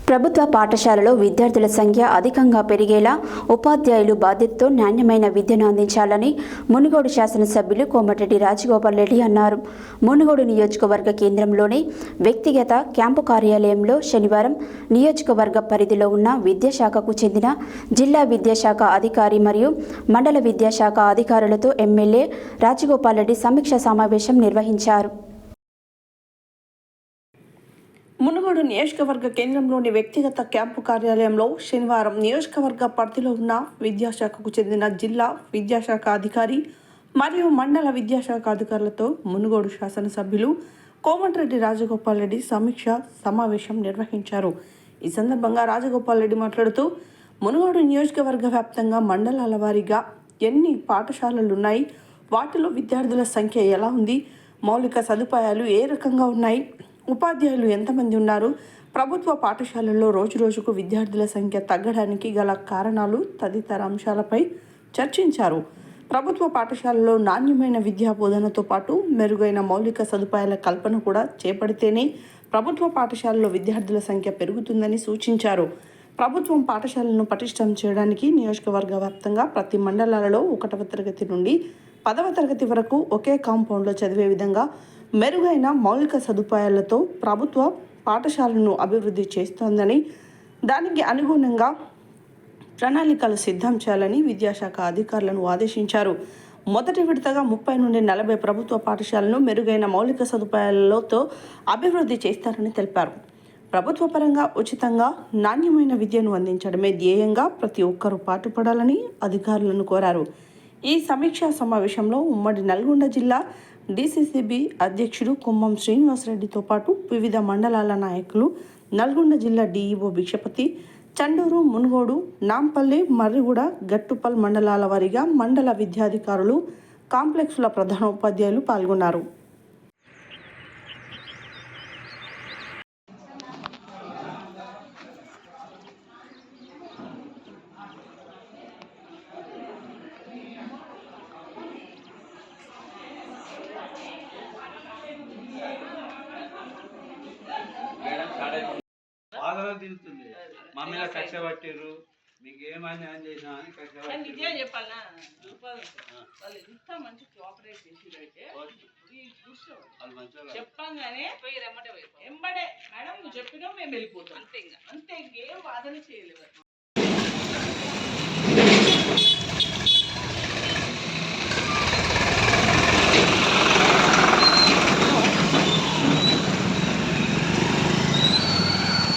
ప్రభుత్వ పాఠశాలలో విద్యార్థుల సంఖ్య అధికంగా పెరిగేలా ఉపాధ్యాయులు బాధ్యతతో నాణ్యమైన విద్యను అందించాలని మునుగోడు శాసనసభ్యులు కోమటిరెడ్డి రాజగోపాల్ రెడ్డి అన్నారు. మునుగోడు నియోజకవర్గ కేంద్రంలోని వ్యక్తిగత క్యాంపు కార్యాలయంలో శనివారం నియోజకవర్గ పరిధిలో ఉన్న విద్యాశాఖకు చెందిన జిల్లా విద్యాశాఖ అధికారి మరియు మండల విద్యాశాఖ అధికారులతో ఎమ్మెల్యే రాజగోపాల్ రెడ్డి సమీక్షా సమావేశం నిర్వహించారు. మునుగోడు నియోజకవర్గ కేంద్రంలోని వ్యక్తిగత క్యాంపు కార్యాలయంలో శనివారం నియోజకవర్గ పరిధిలో ఉన్న విద్యాశాఖకు చెందిన జిల్లా విద్యాశాఖ అధికారి మరియు మండల విద్యాశాఖ అధికారులతో మునుగోడు శాసనసభ్యులు కోమటిరెడ్డి రాజగోపాల్ రెడ్డి సమీక్ష సమావేశం నిర్వహించారు. ఈ సందర్భంగా రాజగోపాల్ రెడ్డి మాట్లాడుతూ మునుగోడు నియోజకవర్గ వ్యాప్తంగా మండలాల వారీగా ఎన్ని పాఠశాలలున్నాయి, వాటిలో విద్యార్థుల సంఖ్య ఎలా ఉంది, మౌలిక సదుపాయాలు ఏ రకంగా ఉన్నాయి, ఉపాధ్యాయులు ఎంతమంది ఉన్నారు, ప్రభుత్వ పాఠశాలల్లో రోజురోజుకు విద్యార్థుల సంఖ్య తగ్గడానికి గల కారణాలు తదితర అంశాలపై చర్చించారు. ప్రభుత్వ పాఠశాలలో నాణ్యమైన విద్యా బోధనతో పాటు మెరుగైన మౌలిక సదుపాయాల కల్పన కూడా చేపడితేనే ప్రభుత్వ పాఠశాలలో విద్యార్థుల సంఖ్య పెరుగుతుందని సూచించారు. ప్రభుత్వం పాఠశాలను పటిష్టం చేయడానికి నియోజకవర్గ వ్యాప్తంగా ప్రతి మండలాలలో 1వ తరగతి నుండి 10వ తరగతి వరకు ఒకే కాంపౌండ్లో చదివే విధంగా మెరుగైన మౌలిక సదుపాయాలతో ప్రభుత్వ పాఠశాలను అభివృద్ధి చేస్తోందని, దానికి అనుగుణంగా ప్రణాళికలు సిద్ధం చేయాలని విద్యాశాఖ అధికారులను ఆదేశించారు. మొదటి విడతగా 30 నుండి 40 ప్రభుత్వ పాఠశాలను మెరుగైన మౌలిక సదుపాయాలతో అభివృద్ధి చేస్తారని తెలిపారు. ప్రభుత్వ పరంగా ఉచితంగా నాణ్యమైన విద్యను అందించడమే ధ్యేయంగా ప్రతి ఒక్కరూ పాటుపడాలని అధికారులను కోరారు. ఈ సమీక్షా సమావేశంలో ఉమ్మడి నల్గొండ జిల్లా డీసీసీబీ అధ్యక్షుడు కుమ్మం శ్రీనివాసరెడ్డితో పాటు వివిధ మండలాల నాయకులు, నల్గొండ జిల్లా డీఈఓ భిక్షపతి, చండూరు, మునుగోడు, నాంపల్లి, మర్రిగూడ, గట్టుపల్ మండలాల వారీగా మండల విద్యాధికారులు, కాంప్లెక్స్ల ప్రధానోపాధ్యాయులు పాల్గొన్నారు. బాధలో తిరుగుతుంది. మా మీద కక్ష పట్టిర్రు, మీకు ఏమని అని చేసినా అని కక్ష చెప్పాలా వాళ్ళు ఎంత మంచి కోఆపరేట్ చేసిరైతే చెప్పంగానే ఎంబడే మేడం నువ్వు చెప్పినా మేము వెళ్ళిపోతాం, అంతే ఇంకేం వాదన చేయలేదు.